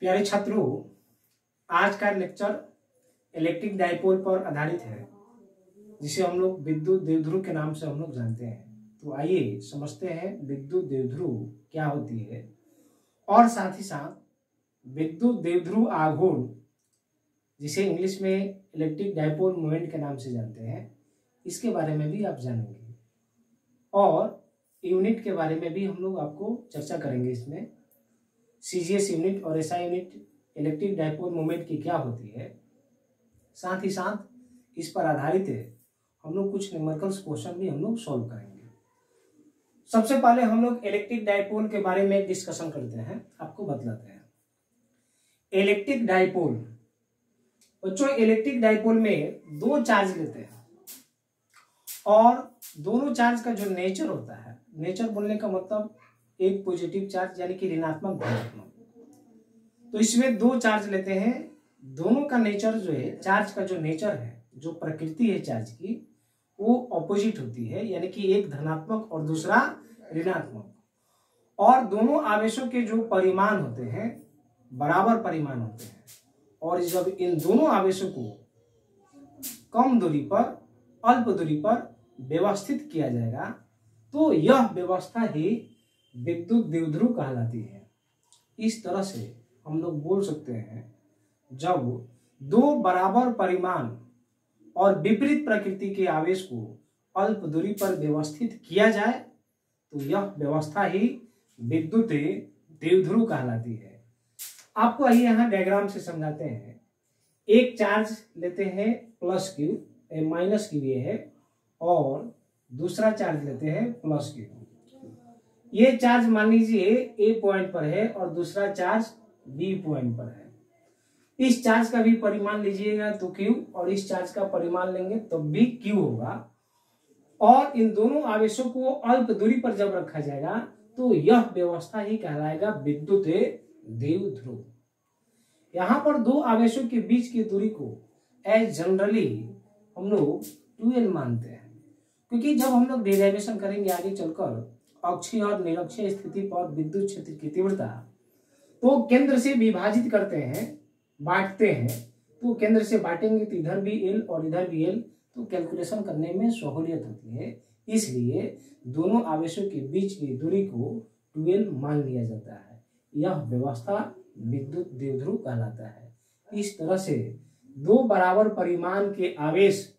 प्यारे छात्रों, आज का लेक्चर इलेक्ट्रिक डाइपोल पर आधारित है, जिसे हम लोग विद्युत द्विध्रुव के नाम से हम लोग जानते हैं। तो आइए समझते हैं विद्युत द्विध्रुव क्या होती है और साथ ही साथ विद्युत द्विध्रुव आघूर्ण, जिसे इंग्लिश में इलेक्ट्रिक डाइपोल मोमेंट के नाम से जानते हैं, इसके बारे में भी आप जानेंगे और यूनिट के बारे में भी हम लोग आपको चर्चा करेंगे। इसमें सीजीएस यूनिट और SI unit electric dipole moment की क्या होती है, साथ ही साथ इस पर आधारित है हम लोग कुछ न्यूमेरिकल क्वेश्चन भी हम लोग सॉल्व करेंगे। सबसे पहले हम लोग इलेक्ट्रिक डाइपोल के बारे में डिस्कशन करते हैं, आपको बतलाते हैं। इलेक्ट्रिक डाइपोल बच्चों, इलेक्ट्रिक डाइपोल में दो चार्ज लेते हैं और दोनों चार्ज का जो नेचर होता है, नेचर बोलने का मतलब एक पॉजिटिव चार्ज यानी कि ऋणात्मक धनात्मक, तो इसमें दो चार्ज लेते हैं। दोनों का नेचर जो है, चार्ज का जो नेचर है, जो प्रकृति है चार्ज की, वो ऑपोजिट होती है, यानी कि एक धनात्मक और दूसरा ऋणात्मक। और दोनों आवेशों के जो परिमाण होते हैं बराबर परिमाण होते हैं, और जब इन दोनों आवेशों को कम दूरी पर, अल्प दूरी पर व्यवस्थित किया जाएगा तो यह व्यवस्था ही विद्युत द्विध्रुव कहलाती है। इस तरह से हम लोग बोल सकते हैं, जब दो बराबर परिमाण और विपरीत प्रकृति के आवेश को अल्प दूरी पर व्यवस्थित किया जाए तो यह व्यवस्था ही विद्युत द्विध्रुव कहलाती है। आपको आइए यहाँ डायग्राम से समझाते हैं। एक चार्ज लेते हैं प्लस क्यू, माइनस क्यू ये है, और दूसरा चार्ज लेते हैं प्लस क्यू। ये चार्ज मान लीजिए ए पॉइंट पर है और दूसरा चार्ज बी पॉइंट पर है। इस चार्ज का भी परिमाण लीजिएगा तो क्यू, और इस चार्ज का परिमाण लेंगे तो भी क्यू होगा। और इन दोनों आवेशों को अल्प दूरी पर जब रखा जाएगा तो यह व्यवस्था ही कहलाएगा विद्युत द्विध्रुव। यहाँ पर दो आवेशों के बीच की दूरी को एज जनरली हम लोग 2L मानते हैं, क्योंकि जब हम लोग डेरिवेशन करेंगे आगे चलकर अक्षीय और निरक्षीय स्थिति पर विद्युत क्षेत्र की तीव्रता, तो केंद्र से विभाजित करते हैं, बांटते हैं। तो केंद्र से बांटेंगे तो इधर भी एल और इधर भी एल, तो कैलकुलेशन करने में सहूलियत होती है। इसलिए दोनों आवेशों के बीच की दूरी को 2L मान लिया जाता है। यह व्यवस्था विद्युत द्विध्रुव कहलाता है। इस तरह से दो बराबर परिमाण के आवेश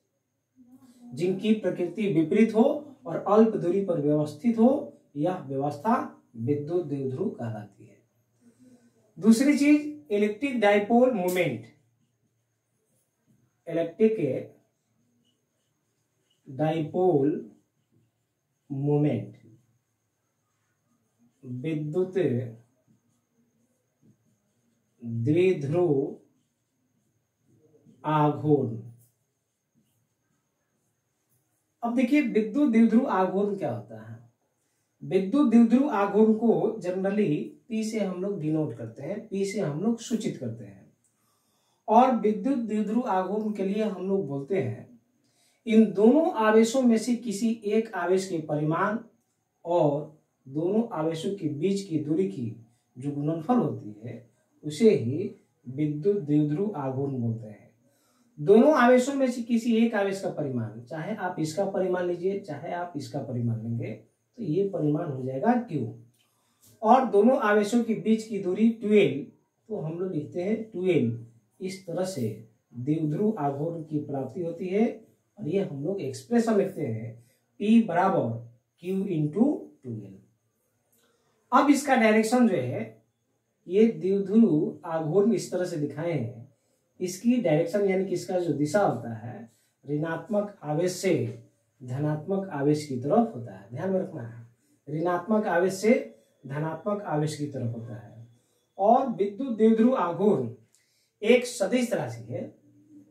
जिनकी प्रकृति विपरीत हो और अल्प दूरी पर व्यवस्थित हो, यह व्यवस्था विद्युत द्विध्रुव कहलाती है। दूसरी चीज, electric dipole moment. Electric dipole moment विद्युत द्विध्रुव आघूर्ण। अब देखिए विद्युत द्विध्रुव आघूर्ण क्या होता है। विद्युत द्विध्रुव आघूर्ण को जनरली P से हम लोग डिनोट करते हैं, P से हम लोग सूचित करते हैं। और विद्युत द्विध्रुव आघूर्ण के लिए हम लोग बोलते हैं, इन दोनों आवेशों में से किसी एक आवेश के परिमाण और दोनों आवेशों के बीच की दूरी की जो गुणनफल होती है उसे ही विद्युत द्विध्रुव आघूर्ण बोलते हैं। दोनों आवेशों में से किसी एक आवेश का परिमाण, चाहे आप इसका परिमाण लीजिए चाहे आप इसका परिमाण लेंगे, तो ये परिमाण हो जाएगा Q। और दोनों आवेशों के बीच की दूरी 2L, तो हम लोग लिखते हैं 2L। इस तरह से द्विध्रुव आघूर्ण की प्राप्ति होती है और ये हम लोग एक्सप्रेशन लिखते हैं P बराबर Q इंटू 2L। अब इसका डायरेक्शन जो है, ये द्विध्रुव आघूर्ण इस तरह से दिखाए हैं, इसकी डायरेक्शन यानी कि इसका जो दिशा होता है ऋणात्मक आवेश से धनात्मक आवेश की तरफ होता है। ध्यान में रखना है, ऋणात्मक आवेश से धनात्मक आवेश की तरफ होता है। और विद्युत द्विध्रुव आघूर्ण एक सदिश राशि है।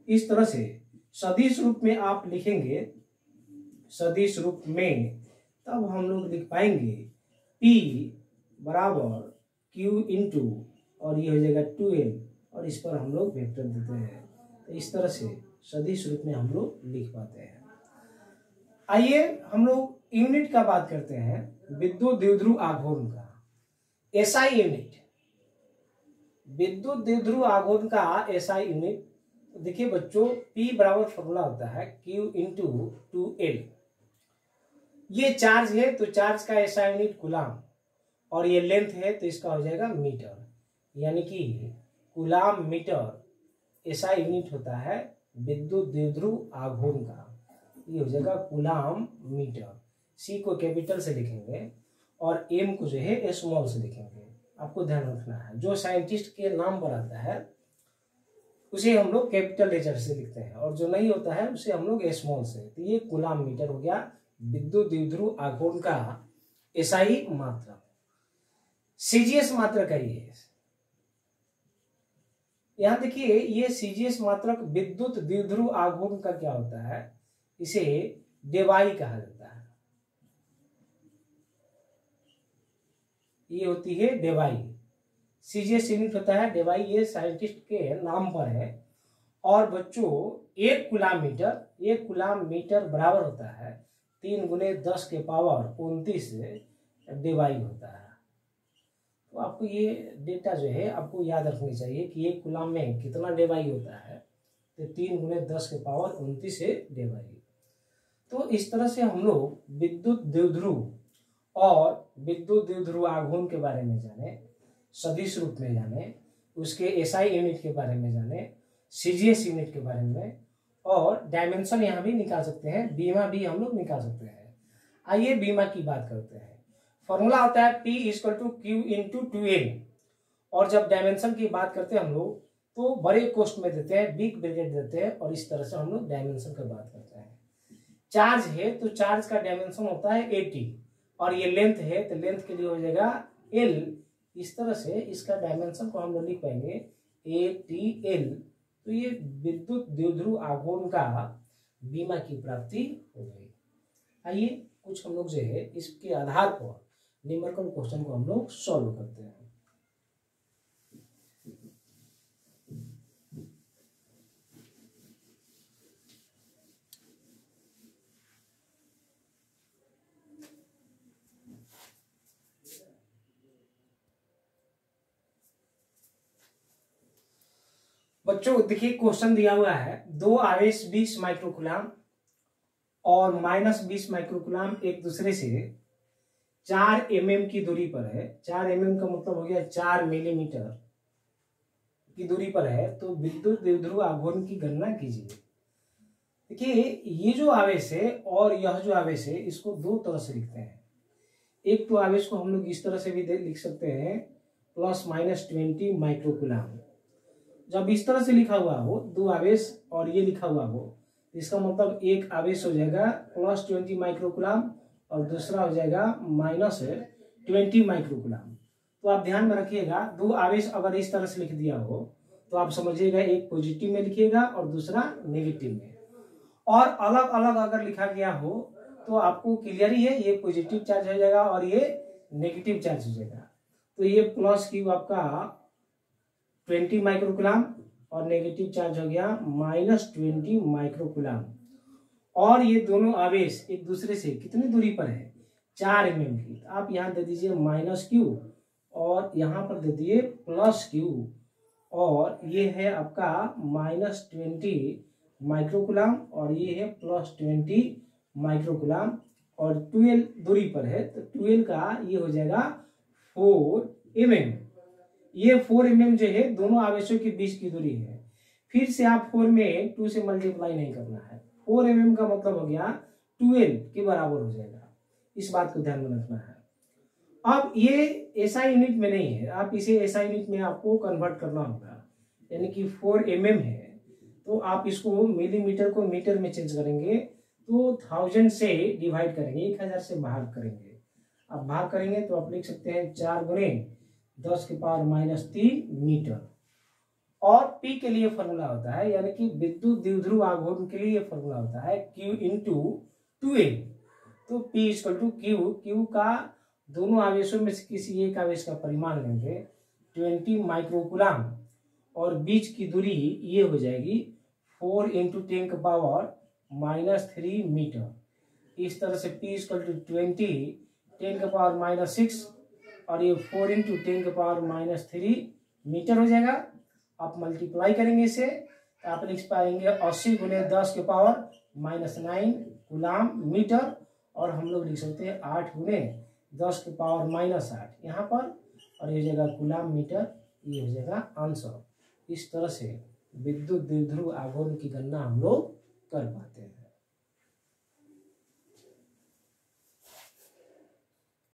इस तरह से सदिश रूप में आप लिखेंगे, सदिश रूप में, तब हम लोग लिख पाएंगे P बराबर Q इंटू, और ये हो जाएगा 2L, और इस पर हम लोग वेक्टर देते हैं। तो इस तरह से सदिश रूप में हम लोग लिख पाते हैं। आइए हम लोग यूनिट का बात करते हैं, विद्युत द्विध्रुव आघूर्ण का। एसआई यूनिट विद्युत द्विध्रुव आघूर्ण का एसआई यूनिट, देखिए बच्चों P बराबर फॉर्मूला होता है Q इंटू 2L। ये चार्ज है तो चार्ज का एसआई यूनिट कूलाम, और ये लेंथ है तो इसका हो जाएगा मीटर, यानी कि कूलाम मीटर एसआई यूनिट होता है विद्युत द्विध्रुव आघूर्ण का। ये हो जाएगा कूलाम मीटर। सी को कैपिटल से लिखेंगे और एम को जो है स्मॉल से लिखेंगे। आपको ध्यान रखना है, जो साइंटिस्ट के नाम पर आता है उसे हम लोग कैपिटल लेटर से लिखते हैं, और जो नहीं होता है उसे हम लोग स्मॉल से। तो ये कूलाम मीटर हो गया विद्युत द्विध्रुव आघूर्ण का एसआई मात्रक। सीजीएस मात्रक है ये। यहां देखिए ये सीजीएस मात्रक विद्युत द्विध्रुव आघूर्ण का क्या होता है, इसे डेबाई कहा जाता है। ये होती है डेबाई, सीजीएस यूनिट होता है डेबाई, ये साइंटिस्ट के नाम पर है। और बच्चों एक कूलाम मीटर बराबर होता है 3 गुने 10 के पावर 29 डेबाई होता है। तो आपको ये डेटा जो है आपको याद रखनी चाहिए कि एक कूलाम में कितना डेबाई होता है, तो 3 गुने 10 के पावर 29 डेबाई। तो इस तरह से हम लोग विद्युत द्विध्रुव और विद्युत द्विध्रुव आघूर्ण के बारे में जाने, सदिश रूप में जाने, उसके एसआई यूनिट के बारे में जाने, सीजीएस यूनिट के बारे में, और डायमेंशन यहाँ भी निकाल सकते हैं, बीमा भी हम लोग निकाल सकते हैं। आइए बीमा की बात करते हैं। फॉर्मूला होता है P equal to Q into 2L, और जब डायमेंशन की बात करते हैं हम लोग तो बड़े कोष्ठ में देते हैं, बिग ब्रैकेट देते हैं, और इस तरह से हम लोग डायमेंशन की बात करते हैं। चार्ज है तो चार्ज का डायमेंशन होता है 80, और ये लेंथ है तो लेंथ के लिए हो जाएगा L। इस तरह से इसका डायमेंशन को हम लोग लिख पाएंगे ATL। तो ये विद्युत द्विध्रुव आघूर्ण का बीमा की प्राप्ति हो गई। आइए कुछ हम लोग जो है इसके आधार पर न्यूमेरिकल क्वेश्चन को हम लोग सॉल्व करते हैं। बच्चों देखिए क्वेश्चन दिया हुआ है, 2 आवेश 20 माइक्रोकूलाम और -20 माइक्रोकूलाम एक दूसरे से 4 mm की दूरी पर है। 4 mm का मतलब हो गया 4 मिलीमीटर की दूरी पर है। तो विद्युत द्विध्रुव आघूर्ण की गणना कीजिए। देखिए ये जो आवेश है और यह जो आवेश है इसको दो तरह से लिखते हैं। एक तो आवेश को हम लोग इस तरह से भी लिख सकते हैं +-20 माइक्रोकूलाम। जब इस तरह से लिखा हुआ हो दो आवेश और ये लिखा हुआ हो, इसका मतलब एक आवेश हो जाएगा +20 माइक्रोकूलाम और दूसरा हो जाएगा -20 माइक्रोकूलाम। तो आप ध्यान में रखिएगा, दो आवेश अगर इस तरह से लिख दिया हो तो आप समझिएगा एक पॉजिटिव में लिखिएगा और दूसरा नेगेटिव में। और अलग अलग अगर लिखा गया हो तो आपको क्लियर ही है, ये पॉजिटिव चार्ज हो जाएगा और ये नेगेटिव चार्ज हो जाएगा। तो ये +Q आपका 20 माइक्रोकूलाम और नेगेटिव चार्ज हो गया -20 माइक्रोकूलाम। और ये दोनों आवेश एक दूसरे से कितनी दूरी पर है, 4 mm की। तो आप यहाँ दे दीजिए -Q और यहाँ पर दे दिए +Q, और ये है आपका -20 माइक्रोकूलाम और ये है +20 माइक्रोकूलाम, और 12 दूरी पर है तो 12 का ये हो जाएगा 4 mm। ये 4 mm जो है दोनों आवेशों के बीच की दूरी है। फिर से आप 4 में 2 से मल्टीप्लाई नहीं करना है। 4 mm का मतलब हो गया 12 के बराबर हो जाएगा। इस बात को ध्यान में रखना है। अब ये एसआई यूनिट में नहीं है, आप इसे एसआई यूनिट में आपको कन्वर्ट करना होगा। यानी कि 4 mm है तो आप इसको मिलीमीटर को मीटर में चेंज करेंगे तो 1000 से डिवाइड करेंगे, 1000 से भाग करेंगे। आप भाग करेंगे तो आप लिख सकते हैं 4 गुणे 10 के पावर -3 मीटर। और P के लिए फॉर्मूला होता है, यानी कि विद्युत द्विध्रुव आघूर्ण के लिए फॉर्मूला होता है Q इंटू 2L। तो P इक्वल टू Q का दोनों आवेशों में से किसी एक आवेश का परिमाण लेंगे 20 माइक्रोकूलाम और बीच की दूरी ये हो जाएगी 4 × 10 के पावर -3 मीटर। इस तरह से P इक्वल टू 20 10 के पावर -6 और ये 4 × 10 के पावर -3 मीटर हो जाएगा। आप मल्टीप्लाई करेंगे इसे तो आप लिख पाएंगे 80 गुने 10 के पावर -9 कूलाम मीटर, और हम लोग लिख सकते हैं 8 गुने 10 के पावर -8 यहाँ पर, और ये हो जाएगा कूलाम मीटर, ये हो जाएगा आंसर। इस तरह से विद्युत द्विध्रुव आघूर्ण की गणना हम लोग कर पाते हैं।